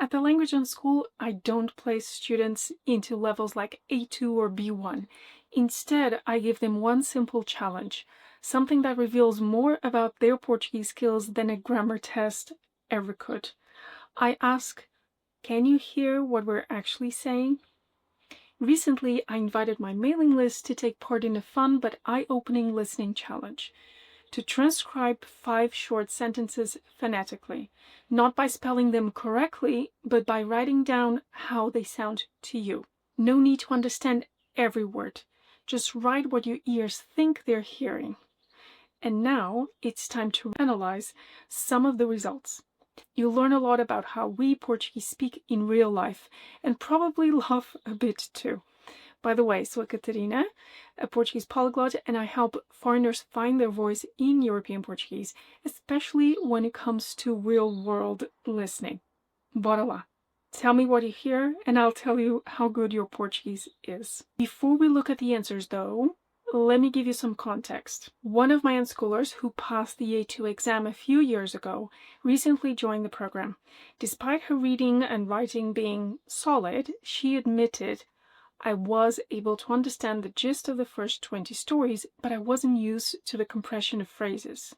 At the Language Unschool, I don't place students into levels like A2 or B1. Instead, I give them one simple challenge, something that reveals more about their Portuguese skills than a grammar test ever could. I ask, can you hear what we're actually saying? Recently, I invited my mailing list to take part in a fun but eye-opening listening challenge, to transcribe 5 short sentences phonetically, not by spelling them correctly, but by writing down how they sound to you. No need to understand every word. Just write what your ears think they're hearing. And now it's time to analyze some of the results. You'll learn a lot about how we Portuguese speak in real life, and probably laugh a bit too. By the way, sou a Catarina, a Portuguese polyglot, and I help foreigners find their voice in European Portuguese, especially when it comes to real-world listening. Bora lá! Tell me what you hear, and I'll tell you how good your Portuguese is. Before we look at the answers, though, let me give you some context. One of my unschoolers who passed the A2 exam a few years ago recently joined the program. Despite her reading and writing being solid, she admitted, I was able to understand the gist of the first 20 stories, but I wasn't used to the compression of phrases.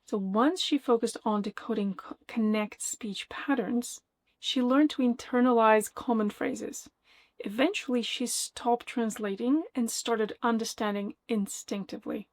So once she focused on decoding connect speech patterns, she learned to internalize common phrases. Eventually, she stopped translating and started understanding instinctively.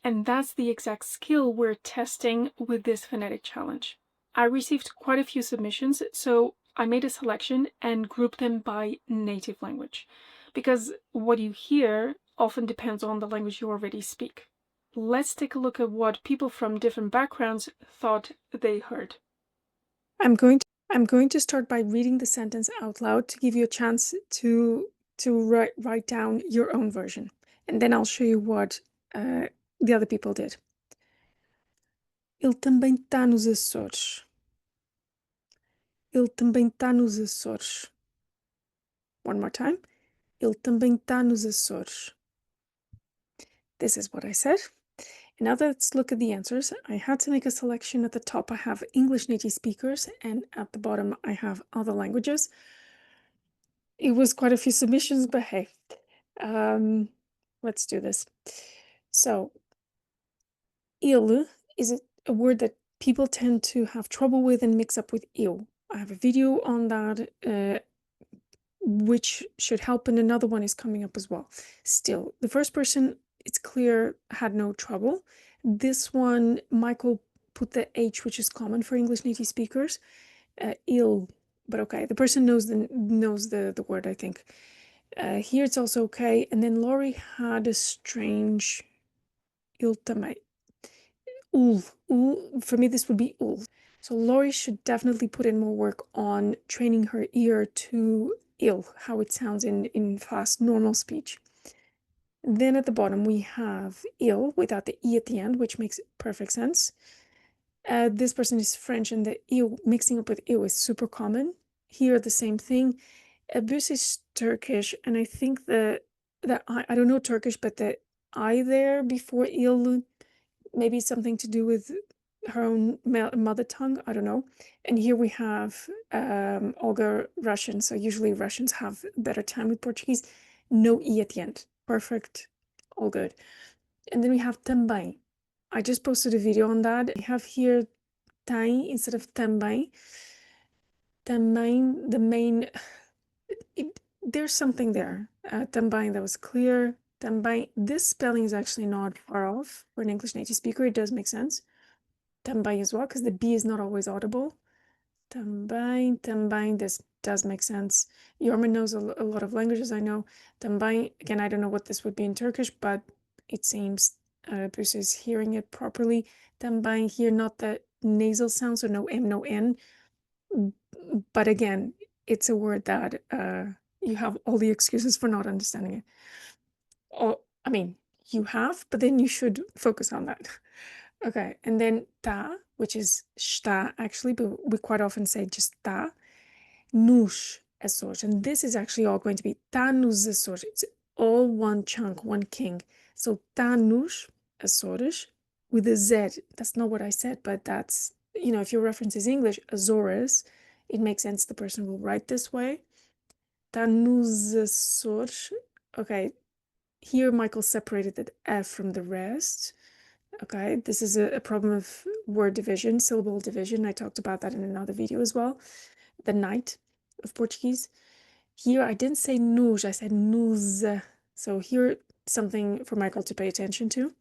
And that's the exact skill we're testing with this phonetic challenge. I received quite a few submissions, so I made a selection and grouped them by native language, because what you hear often depends on the language you already speak. Let's take a look at what people from different backgrounds thought they heard. I'm going to start by reading the sentence out loud to give you a chance to write down your own version, and then I'll show you what the other people did. Ele também está nos Açores. Ele também está nos Açores. One more time. Ele também está nos Açores. This is what I said. And now let's look at the answers. I had to make a selection. At the top I have English native speakers, and at the bottom I have other languages. It was quite a few submissions, but hey, let's do this. So, ele is a word that people tend to have trouble with and mix up with eu. I have a video on that, which should help, and another one is coming up as well. Still, the first person, it's clear, had no trouble. This one, Michael put the H, which is common for English native speakers, il, but okay, the person knows the word, I think. Here it's also okay, and then Laurie had a strange il também. Ul, for me this would be ul. So Laurie should definitely put in more work on training her ear to il, how it sounds in fast, normal speech. Then at the bottom we have il without the e at the end, which makes perfect sense. This person is French, and the eu mixing up with eu is super common. Here the same thing. Bus is Turkish, and I think I don't know Turkish, but the I there before il, maybe something to do with her own mother tongue, I don't know. And here we have Olga, Russian, so usually Russians have better time with Portuguese. No e at the end. Perfect, all good. And then we have também. I just posted a video on that. We have here tem instead of também. Também, the main, there's something there. Também, that was clear. Também, this spelling is actually not far off for an English native speaker. It does make sense. Também as well, because the B is not always audible. Também, this does make sense. Yorman knows a lot of languages, I know. Também, again, I don't know what this would be in Turkish, but it seems Bruce is hearing it properly. Também here, not the nasal sound, so no M, no N. But again, it's a word that you have all the excuses for not understanding it. Oh, I mean, you have, but then you should focus on that. Okay, and then tá, which is está actually, but we quite often say just tá, nos Açores, and this is actually all going to be tá nos Açores. It's all one chunk, one king. So tá nos Açores with a Z. That's not what I said, but that's, you know, if your reference is English, Azores it makes sense the person will write this way. Tá nos Açores. Okay, here Michael separated the F from the rest. Okay, this is a problem of word division, syllable division. I talked about that in another video as well. The night of Portuguese. Here I didn't say nos, I said nos. So here something for Michael to pay attention to.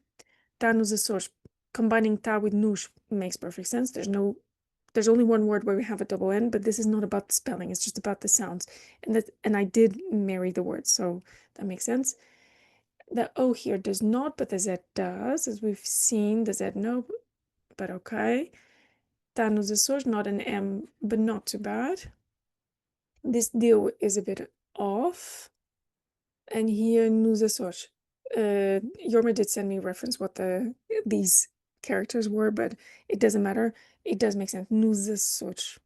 Tá nos Açores. Combining tá with nos makes perfect sense. There's only one word where we have a double N, but this is not about the spelling, it's just about the sounds. And I did marry the words, so that makes sense. The O here does not, but the Z does, as we've seen. The Z no, but okay. Tá nos Açores, not an M, but not too bad. This deal is a bit off. And here nos Açores. Jorma did send me a reference what these characters were, but it doesn't matter. It does make sense. Nos Açores.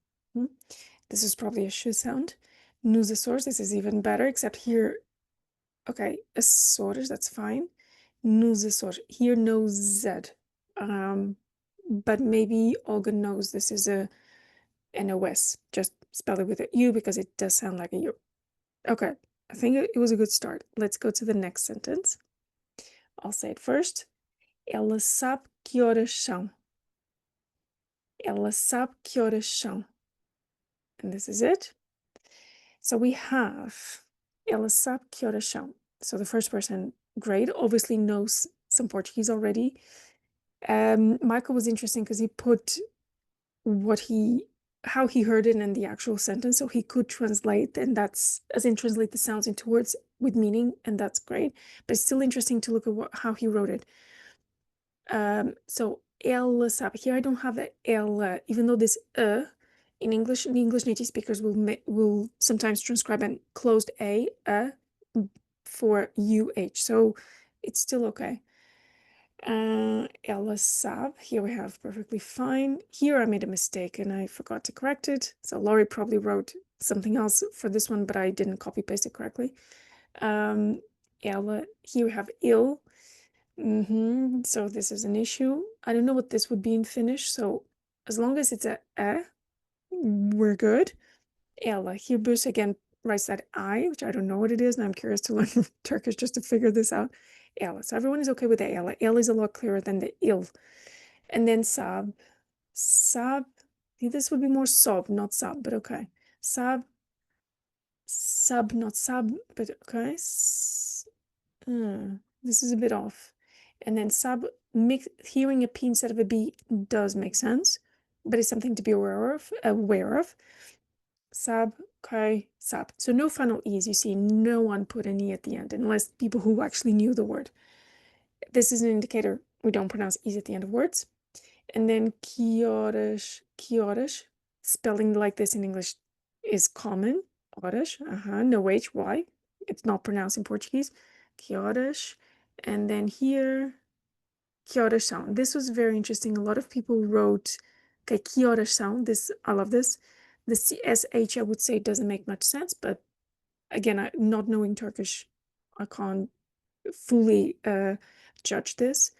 This is probably a sh sound. Nos Açores, this is even better, except here, okay, Açores, that's fine. Nos Açores, here no Z. But maybe Olga knows this is an OS. Just spell it with a U because it does sound like a U. Okay, I think it was a good start. Let's go to the next sentence. I'll say it first. Ela sabe que horas são. Ela sabe que horas são. And this is it. So we have ela sabe que horas são. So the first person, great, obviously knows some Portuguese already. Michael was interesting because he put how he heard it in the actual sentence, so he could translate, and that's as in translate the sounds into words with meaning, and that's great. But it's still interesting to look at how he wrote it. So ela sabe. Here I don't have the ela, even though this in English, the English native speakers will sometimes transcribe an closed a for uh. So it's still okay. Ela sabe. Here we have perfectly fine. Here I made a mistake and I forgot to correct it. So Laurie probably wrote something else for this one, but I didn't copy paste it correctly. Ela. Here we have il. So this is an issue. I don't know what this would be in Finnish. So as long as it's a we're good. Ela. Here Bruce again writes that I, which I don't know what it is, and I'm curious to learn Turkish just to figure this out. Ela. So everyone is okay with the ela. Ela is a lot clearer than the il. And then sab. Sab. This would be more sob, not sab, but okay. Sab. Sub, not sab, but okay. This is a bit off. And then sab, hearing a P instead of a B does make sense, but it's something to be aware of. Sab, okay, sab. So no final E's, you see, no one put an E at the end, unless people who actually knew the word. This is an indicator we don't pronounce E's at the end of words. And then que horas, spelling like this in English is common. Horas, no H, why? It's not pronounced in Portuguese. Que horas. And then here, que horas são. This was very interesting. A lot of people wrote, okay, que horas são. I love this. The SH, I would say, doesn't make much sense, but again, not knowing Turkish, I can't fully judge this.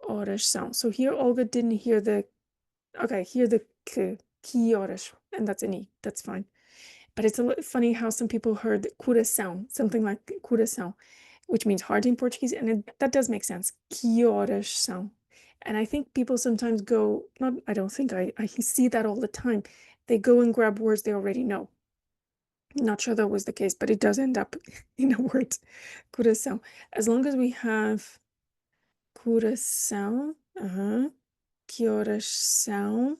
Horas são. So here, Olga didn't hear the, okay, hear the que horas, and that's an E, that's fine. But it's a little funny how some people heard coração, something like coração, which means heart in Portuguese, and that does make sense. Que horas são? And I think people sometimes go, I don't think, I see that all the time. They go and grab words they already know. Not sure that was the case, but it does end up in a word, coração. As long as we have coração, que horas são?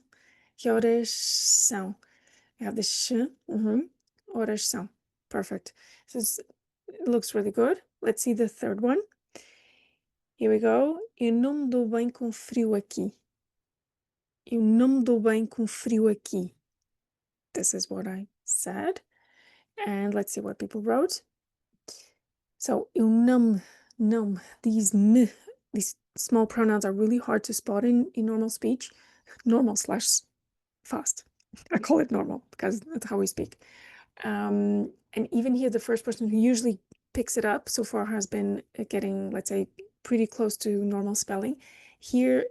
Que horas são? We have the sh, horas são. Perfect. It looks really good. Let's see the third one. Here we go. Eu não me dou bem com frio aqui. Eu não me dou bem com frio aqui. This is what I said. And let's see what people wrote. So, eu não, these small pronouns are really hard to spot in normal speech. Normal/fast. I call it normal because that's how we speak. And even here, the first person who usually picks it up so far has been getting, let's say, pretty close to normal spelling. Here,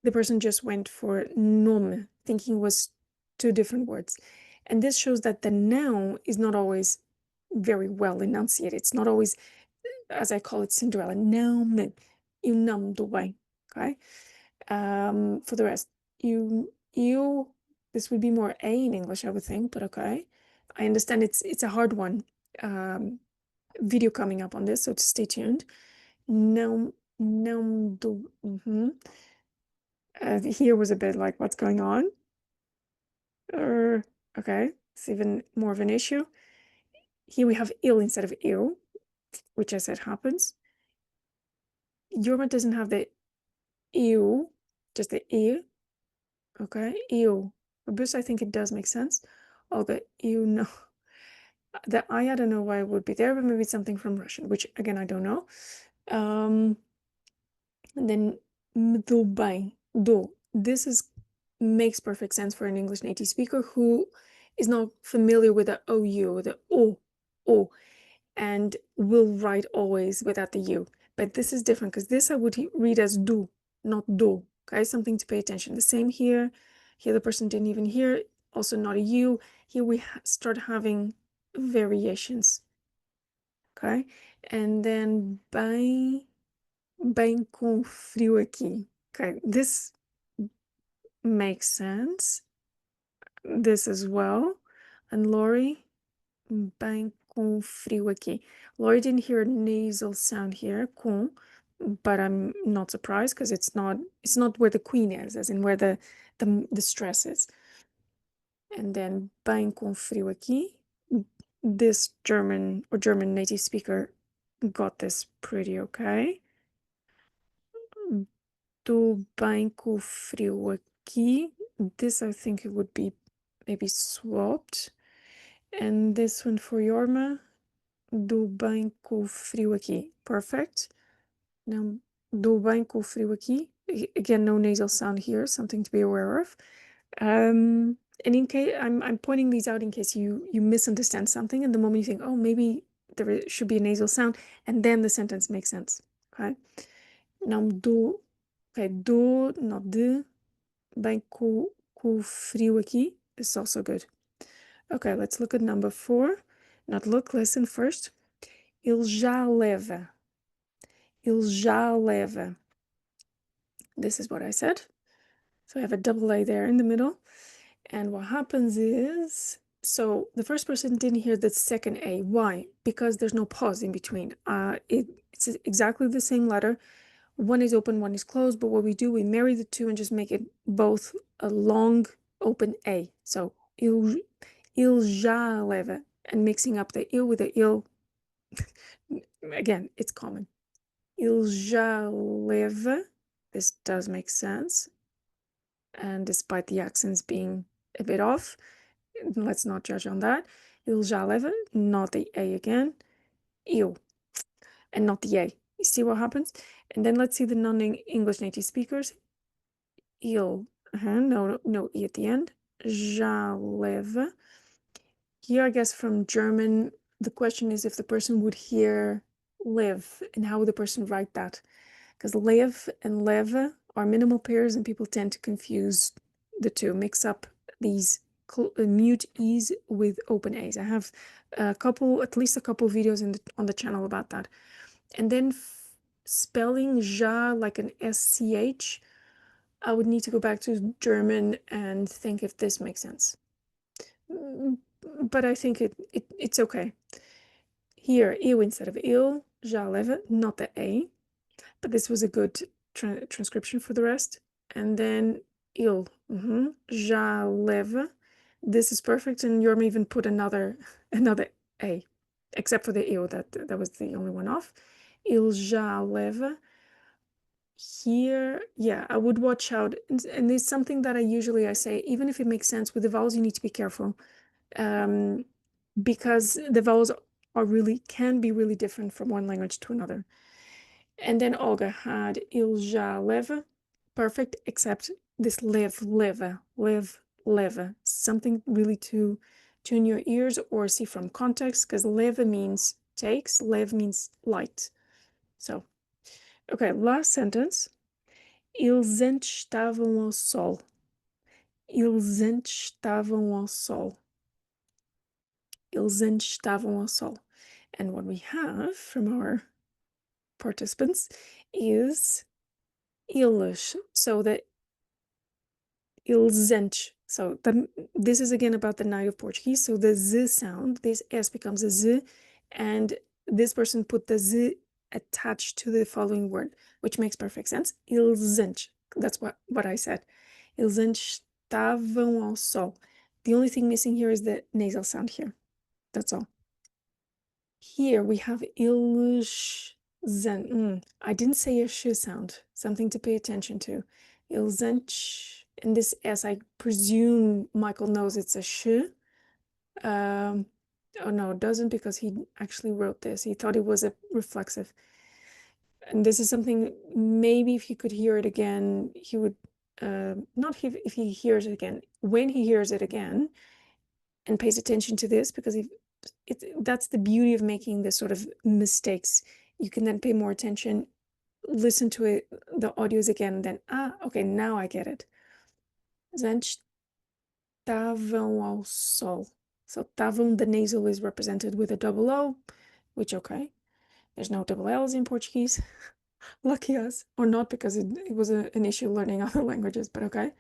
the person just went for nom, thinking was two different words. And this shows that the noun is not always very well enunciated. It's not always, as I call it, Cinderella. Não, eu não me dou bem. Okay. For the rest, you. This would be more A in English, I would think, but okay. I understand it's a hard one. Video coming up on this, so stay tuned. Não do. Here was a bit like, what's going on? Okay, it's even more of an issue. Here we have ill instead of ill, which I said happens. Yorma doesn't have the ew, just the ew. Okay, ew. For Bus, I think it does make sense. Oh, the ew, no. The I don't know why it would be there, but maybe it's something from Russian, which again, I don't know. And then mdubay, do. This makes perfect sense for an English native speaker who is not familiar with the OU, the O, and will write always without the U. But this is different because this I would read as do, not do. Okay, something to pay attention. The same here. Here the person didn't even hear, also not a U. Here we start having variations. Okay, and then bem com frio aqui. Okay, this makes sense. This as well. And Lori, bem com frio aqui. Lori didn't hear a nasal sound here, com, but I'm not surprised because it's not where the queen is, as in where the stress is. And then bem com frio aqui. This German native speaker got this pretty okay. Do bem com frio aqui. This I think it would be maybe swapped. And this one for Yorma. Do bem com frio aqui. Perfect. Now, do bem com frio aqui. Again, no nasal sound here, something to be aware of. And in case I'm pointing these out in case you misunderstand something, and the moment you think, oh, maybe there should be a nasal sound, and then the sentence makes sense. Okay. Now, do, okay, do, not de, bem com frio aqui. This is also good. Okay, let's look at number 4. Not look, listen first. Ele já leva. Ele já leva. This is what I said. So I have a double A there in the middle. And what happens is, so the first person didn't hear the second A. Why? Because there's no pause in between. It's exactly the same letter. One is open, one is closed. But what we do, we marry the two and just make it both a long open A. So ele já leva. And mixing up the il with the il. Again, it's common. Ele já leva. This does make sense. And despite the accents being a bit off, let's not judge on that. Ele já leva, not the A again. Eu, and not the A. You see what happens? And then let's see the non-English native speakers. Ele, no E at the end. Já leva. Here, I guess from German, the question is if the person would hear live and how would the person write that? Because live and leve are minimal pairs and people tend to confuse the two, mix up these mute E's with open A's. I have at least a couple videos on the channel about that. And then spelling ja like an SCH, I would need to go back to German and think if this makes sense. But I think it's okay. Here, ew instead of il, ja leve, not the A. But this was a good transcription for the rest. And then il, já leva. This is perfect, and Yorma even put another A, except for the il, that was the only one off. Il já leva. Here, yeah, I would watch out, and it's something that I say, even if it makes sense with the vowels, you need to be careful, because the vowels can be really different from one language to another. And then Olga had il já leva, perfect, except this leva, something really to tune your ears or see from context, because leva means takes, lev means light. So, okay, last sentence. Eles antes estavam ao sol. Eles antes estavam ao sol. Eles antes estavam ao sol. And what we have from our participants is eles. So the eles antes. So this is again about the native Portuguese. So the z sound, this s becomes a z, and this person put the z attached to the following word, which makes perfect sense. Eles antes. That's what I said. Eles antes estavam ao sol. The only thing missing here is the nasal sound here. That's all. Here we have eles I didn't say a sh sound, something to pay attention to. Eles antes, and this S, I presume Michael knows it's a sh. Oh no, it doesn't, because he actually wrote this. He thought it was a reflexive. And this is something, maybe if he could hear it again, he would, not if he hears it again, when he hears it again and pays attention to this, because that's the beauty of making this sort of mistakes. You can then pay more attention, listen to it, the audios again, and then, okay, now I get it. Eles estavam ao sol. So estavam, the nasal is represented with a double O, which, okay, there's no double L's in Portuguese. Lucky us. Or not, because it was an issue learning other languages, but okay.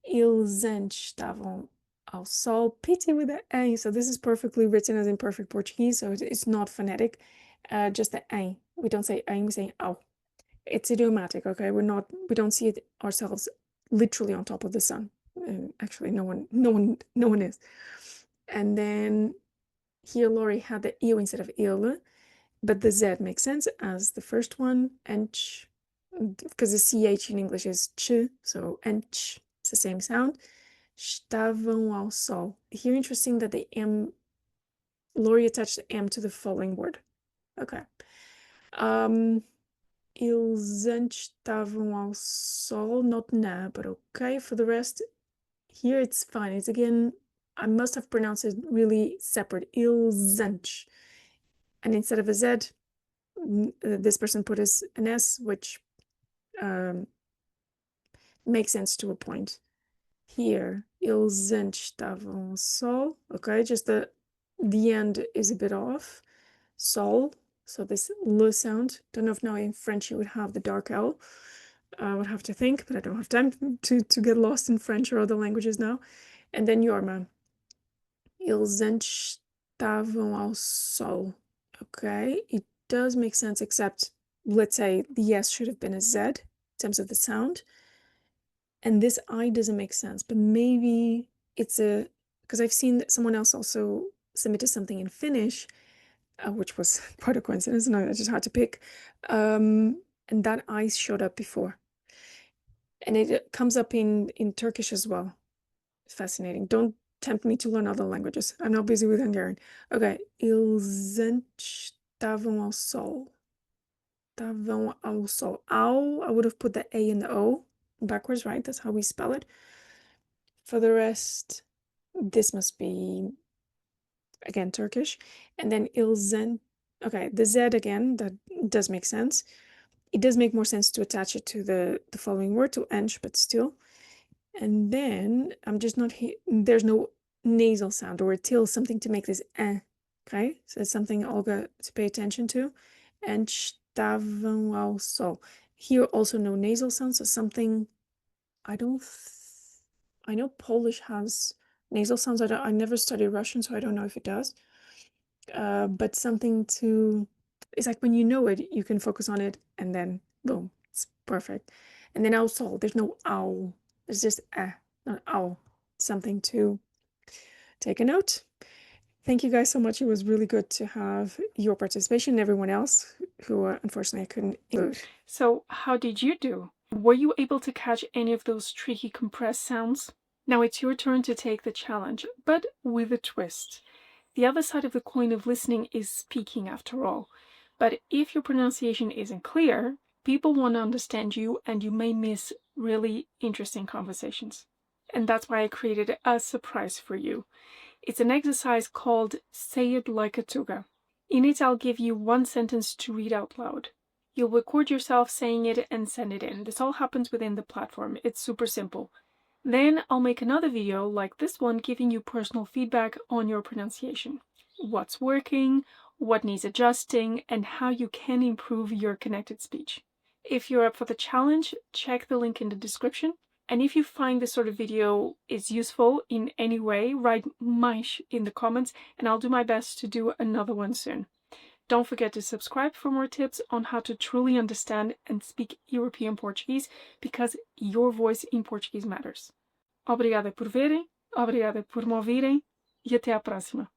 Eles antes estavam ao sol. Pity with the A. So this is perfectly written as in perfect Portuguese, so it's not phonetic. Just the A. We don't say A, we say ao. It's idiomatic, okay? We don't see it ourselves literally on top of the sun. Actually, no one is. And then here Laurie had the eu instead of il, but the z makes sense as the first one, and ch, because the ch in English is ch, so and ch, it's the same sound. Estavam ao sol. Here, interesting that the m, Laurie attached the m to the following word. Okay. Eles antes estavam ao sol, not na, but okay. For the rest, here it's fine. It's again, I must have pronounced it really separate. Eles antes. And instead of a Z, this person put an S, which makes sense to a point. Here, eles antes estavam ao sol. Okay, just the end is a bit off. Sol. So this L sound. Don't know if now in French you would have the dark L. I would have to think, but I don't have time to get lost in French or other languages now. And then Yorma. Eles antes estavam ao sol. Okay, it does make sense, except let's say the S should have been a Z in terms of the sound. And this I doesn't make sense, but maybe it's because I've seen that someone else also submitted something in Finnish, which was quite a coincidence, and I just had to pick. And that I showed up before. And it comes up in Turkish as well. It's fascinating. Don't tempt me to learn other languages. I'm not busy with Hungarian. Okay. Eles antes estavam ao sol. Estavam ao sol. Ao, I would have put the A and the O backwards, right? That's how we spell it. For the rest, this must be, again, Turkish. And then ilzen. Okay, the Z again, that does make sense. It does make more sense to attach it to the following word, to ench, but still. And then I'm just not here. There's no nasal sound or a till, something to make this eh. Okay, so it's something Olga to pay attention to. And estavam ao sol. Here also no nasal sound, so something. I know Polish has nasal sounds. I never studied Russian, so I don't know if it does. But something to. It's like when you know it, you can focus on it, and then boom, it's perfect. And then also, there's no ow. It's just not ow. Something to take a note. Thank you guys so much. It was really good to have your participation and everyone else who unfortunately I couldn't include. So how did you do? Were you able to catch any of those tricky compressed sounds? Now it's your turn to take the challenge, but with a twist. The other side of the coin of listening is speaking after all. But if your pronunciation isn't clear, people want to understand you and you may miss really interesting conversations. And that's why I created a surprise for you. It's an exercise called Say It Like a Tuga. In it, I'll give you one sentence to read out loud. You'll record yourself saying it and send it in. This all happens within the platform. It's super simple. Then I'll make another video like this one giving you personal feedback on your pronunciation. What's working, what needs adjusting, and how you can improve your connected speech. If you're up for the challenge, check the link in the description. And if you find this sort of video is useful in any way, write mais in the comments and I'll do my best to do another one soon. Don't forget to subscribe for more tips on how to truly understand and speak European Portuguese, because your voice in Portuguese matters. Obrigada por verem, obrigada por me ouvirem e até à próxima.